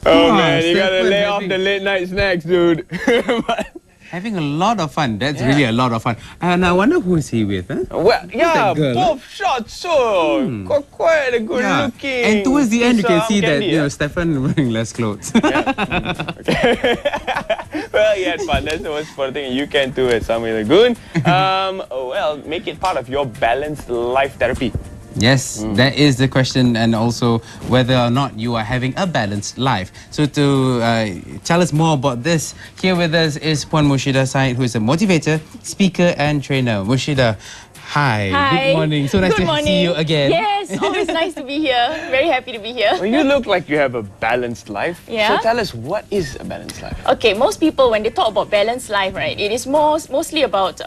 Oh man, you gotta lay off the late night snacks, dude. Having a lot of fun. That's really a lot of fun. And I wonder who is he with, huh? Well, yeah, girl, both shots, so quite a good looking. And towards the end, you can see that, candy, you know, Stefan wearing less clothes. Well, he had fun. That's the most important thing you can do at Sami Lagoon. Well, make it part of your balanced life therapy. Yes, that is the question, and also whether or not you are having a balanced life. So to tell us more about this, here with us is Puan Murshidah Said, who is a motivator, speaker and trainer. Murshidah, hi. Good morning. So nice to see you again. Yes, always nice to be here. Very happy to be here. Well, you look like you have a balanced life. Yeah. So tell us, what is a balanced life? Okay, most people, when they talk about balanced life, right, it is mostly about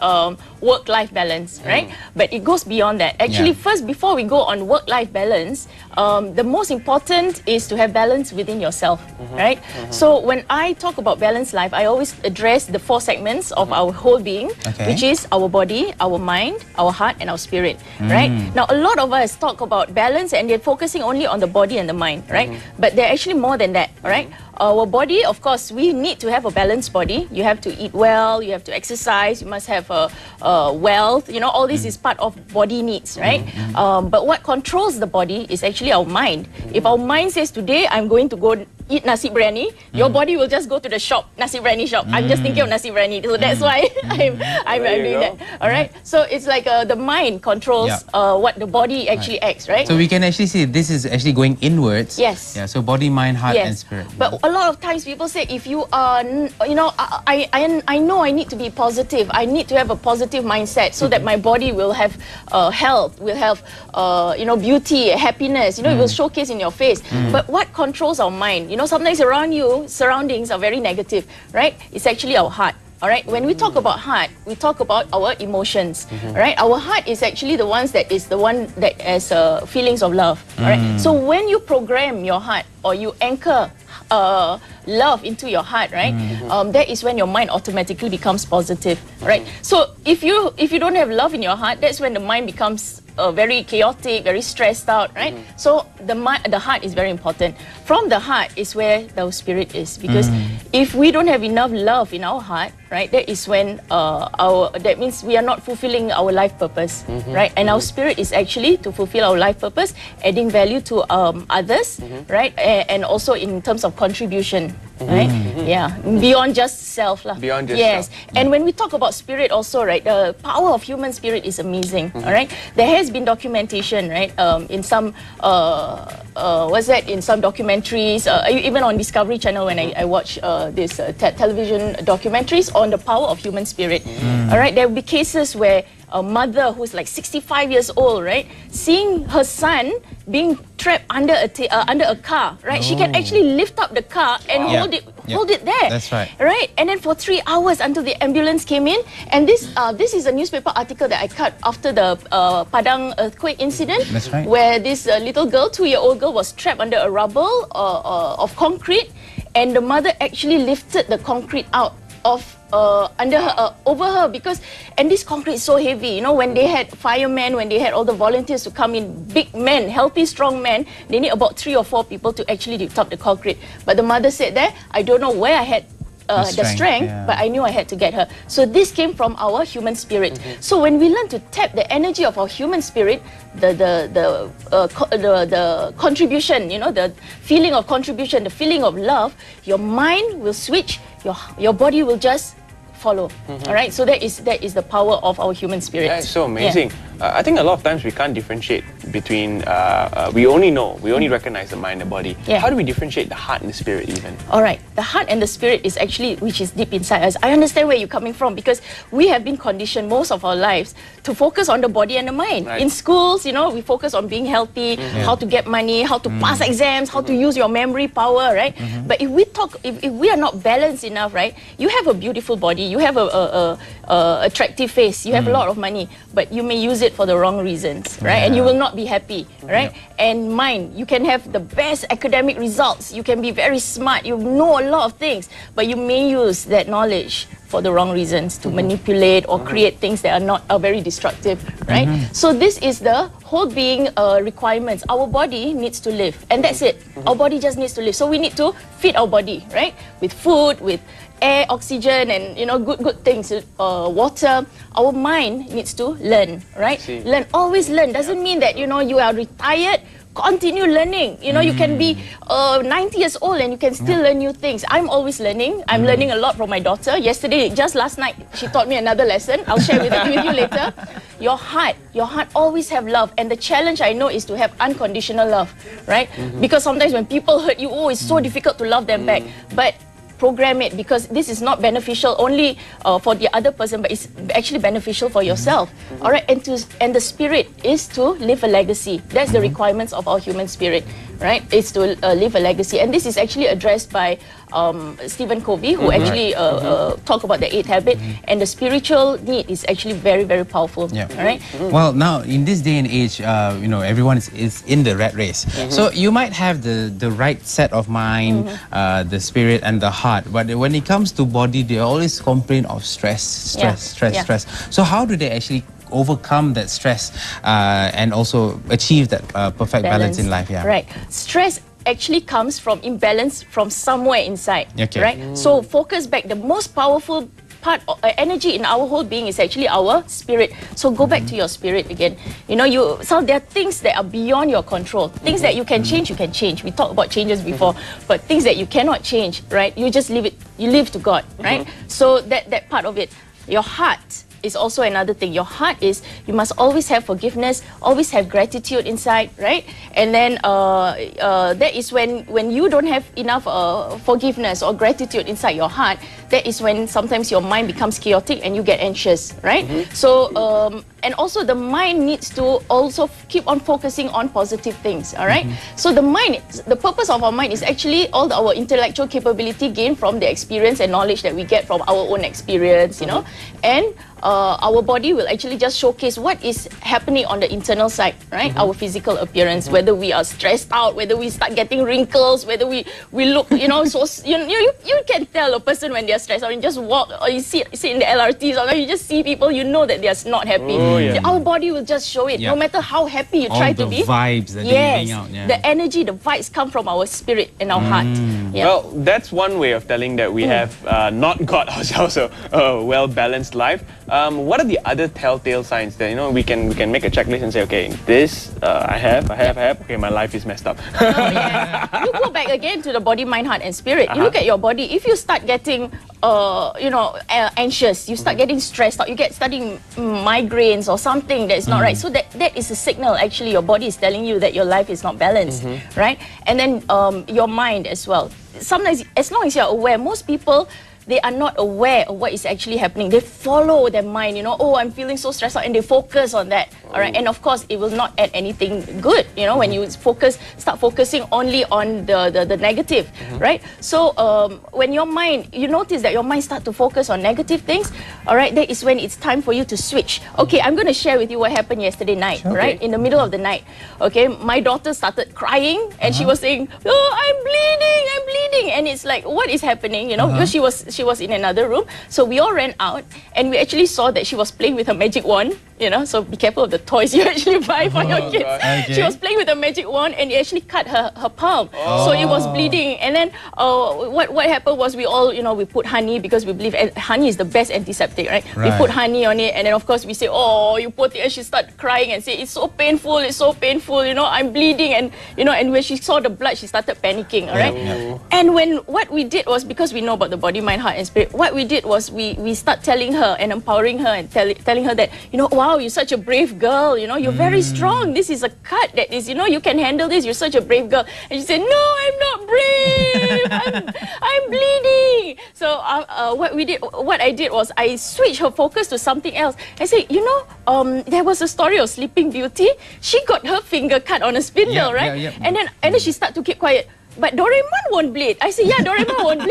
work-life balance, right? But it goes beyond that. Actually, first, before we go on work-life balance, the most important is to have balance within yourself, right? So when I talk about balanced life, I always address the 4 segments of our whole being, which is our body, our mind, our heart, and our spirit, right? Now, a lot of us talk about balance and they're focusing only on the body and the mind, right? But they're actually more than that, right? Our body, of course, we need to have a balanced body. You have to eat well, you have to exercise, you must have wealth, you know, all this is part of body needs, right? But what controls the body is actually our mind. If our mind says, today I'm going to go eat nasi biryani, your body will just go to the shop, nasi biryani shop. I'm just thinking of nasi biryani, so that's why I'm doing that. All right. So it's like the mind controls what the body actually acts, right? So we can actually see this is actually going inwards. Yes. Yeah. So body, mind, heart, and spirit. But a lot of times people say, if you are, you know, I know I need to be positive. I need to have a positive mindset so that my body will have health, will have you know, beauty, happiness. You know, it will showcase in your face. But what controls our mind? You know, sometimes around you, surroundings are very negative, right? It's actually our heart. All right, when we talk about heart, we talk about our emotions, right? Our heart is actually the one that has feelings of love, all right? So when you program your heart or you anchor love into your heart, right? That is when your mind automatically becomes positive, right? So if you don't have love in your heart, that's when the mind becomes very chaotic, very stressed out, right? So the heart is very important. From the heart is where the spirit is, because if we don't have enough love in our heart, right, that is when that means we are not fulfilling our life purpose, right? And our spirit is actually to fulfill our life purpose, adding value to others, right? And also in terms of contribution, right? Yeah, beyond just self lah. Beyond just self. self. And when we talk about spirit also, right, the power of human spirit is amazing, all right? There has been documentation, right, in some in some documentaries, even on Discovery Channel when I watch this television documentaries on the power of human spirit. All right, there will be cases where a mother who's like 65 years old, right, seeing her son being trapped under a car, right? She can actually lift up the car and hold it there. That's right. Right, and then for 3 hours until the ambulance came in. And this is a newspaper article that I cut after the Padang earthquake incident. That's right. Where this little girl, 2-year-old girl, was trapped under a rubble of concrete, and the mother actually lifted the concrete out of under her, over her, because, and this concrete is so heavy, you know, when they had firemen, when they had all the volunteers to come in, big men, healthy, strong men, they need about 3 or 4 people to actually lift up the concrete. But the mother said there, I don't know where I had the strength, but I knew I had to get her. So this came from our human spirit. So when we learn to tap the energy of our human spirit, the contribution, you know, the feeling of contribution, the feeling of love, your mind will switch, your body will just follow. All right, so that is the power of our human spirit. That's so amazing. I think a lot of times we can't differentiate between we only recognize the mind and body. How do we differentiate the heart and the spirit even? All right, the heart and the spirit is actually, which is deep inside us. I understand where you're coming from, because we have been conditioned most of our lives to focus on the body and the mind. In schools, you know, we focus on being healthy, how to get money, how to pass exams, how to use your memory power, right? But if we are not balanced enough, right, you have a beautiful body, you have a attractive face, you have a lot of money, but you may use it for the wrong reasons, right? And you will not be happy, right? And mind, you can have the best academic results, you can be very smart, you know a lot of things, but you may use that knowledge for the wrong reasons, to manipulate or create things that are very destructive, right? So this is the whole being requirements. Our body needs to live, and that's it. Our body just needs to live. So we need to feed our body, right? With food, with air, oxygen, and good things, water. Our mind needs to learn, right? Learn, always learn. Doesn't mean that you are retired. Continue learning. You can be 90 years old and you can still learn new things. I'm always learning. I'm learning a lot from my daughter. Yesterday, just last night, she taught me another lesson. I'll share with you later. Your heart always have love. And the challenge I know is to have unconditional love, right? Because sometimes when people hurt you, it's so difficult to love them back. But program it, because this is not beneficial only for the other person, but it's actually beneficial for yourself. All right, and the spirit is to leave a legacy. That's the requirements of our human spirit, right? It's to leave a legacy, and this is actually addressed by Stephen Covey, who actually talk about the 8th habit, and the spiritual need is actually very, very powerful. All right. Well, now in this day and age, everyone is in the rat race. So you might have the right set of mind, the spirit, and the heart. But when it comes to body, they always complain of stress. So how do they actually overcome that stress and also achieve that perfect balance in life? Right. Stress actually comes from imbalance from somewhere inside. Right. So focus back. The most powerful part of energy in our whole being is actually our spirit. So go back to your spirit again. So there are things that are beyond your control. Things that you can change, We talked about changes before, but things that you cannot change, right? You just leave it. You leave to God, right? So that part of it. Your heart is also another thing. Your heart is, you must always have forgiveness, always have gratitude inside, right? And then that is when you don't have enough forgiveness or gratitude inside your heart, that is when sometimes your mind becomes chaotic and you get anxious, right? So, and also the mind needs to also keep on focusing on positive things, all right? So the purpose of our mind is actually all our intellectual capability gained from the experience and knowledge that we get from our own experience, and our body will actually just showcase what is happening on the internal side, right? Our physical appearance, whether we are stressed out, whether we start getting wrinkles, whether we look, so you can tell a person when they are stressed, or you just walk, or you sit in the LRTs, or you just see people, you know that they are not happy. Our body will just show it, no matter how happy you try to be. All the vibes that they're giving out. The energy, the vibes come from our spirit and our heart. Well, that's one way of telling that we have not got ourselves a well-balanced life. What are the other telltale signs that we can make a checklist and say, okay, this I have. Okay, my life is messed up. You go back again to the body, mind, heart, and spirit. You look at your body. If you start getting anxious, you start getting stressed out, you get starting migraines or something that's not right. So that is a signal. Actually, your body is telling you that your life is not balanced, right? And then your mind as well. Sometimes, as long as you're aware, most people, they are not aware of what is actually happening. They follow their mind, oh, I'm feeling so stressed out, and they focus on that, all right? And of course, it will not add anything good, when you start focusing only on the negative, right? So when your mind, you notice that your mind start to focus on negative things, all right, that is when it's time for you to switch. Okay, I'm going to share with you what happened yesterday night, right? In the middle of the night, okay, my daughter started crying, and she was saying, oh, I'm bleeding, and it's like, what is happening, because she was in another room. So we all ran out, and we actually saw that she was playing with her magic wand, so be careful of the toys you actually buy for your kids. Okay. She was playing with a magic wand, and it actually cut her palm. So it was bleeding. And then what happened was we all, we put honey, because we believe honey is the best antiseptic, right? We put honey on it, and then of course we say, oh, you put it, and she started crying and say, it's so painful, I'm bleeding, and and when she saw the blood, she started panicking, all right? And what we did was, because we know about the body, mind, heart, and spirit, what we did was we start telling her and empowering her and telling her that, wow, you're such a brave girl, you're very strong. This is a cut that is, you can handle this. You're such a brave girl. And she said, no, I'm not brave. I'm bleeding. So what I did was I switched her focus to something else. I said, there was a story of Sleeping Beauty. She got her finger cut on a spindle, right? And then she started to keep quiet. But Doraemon won't bleed. I said, yeah, Doraemon won't bleed.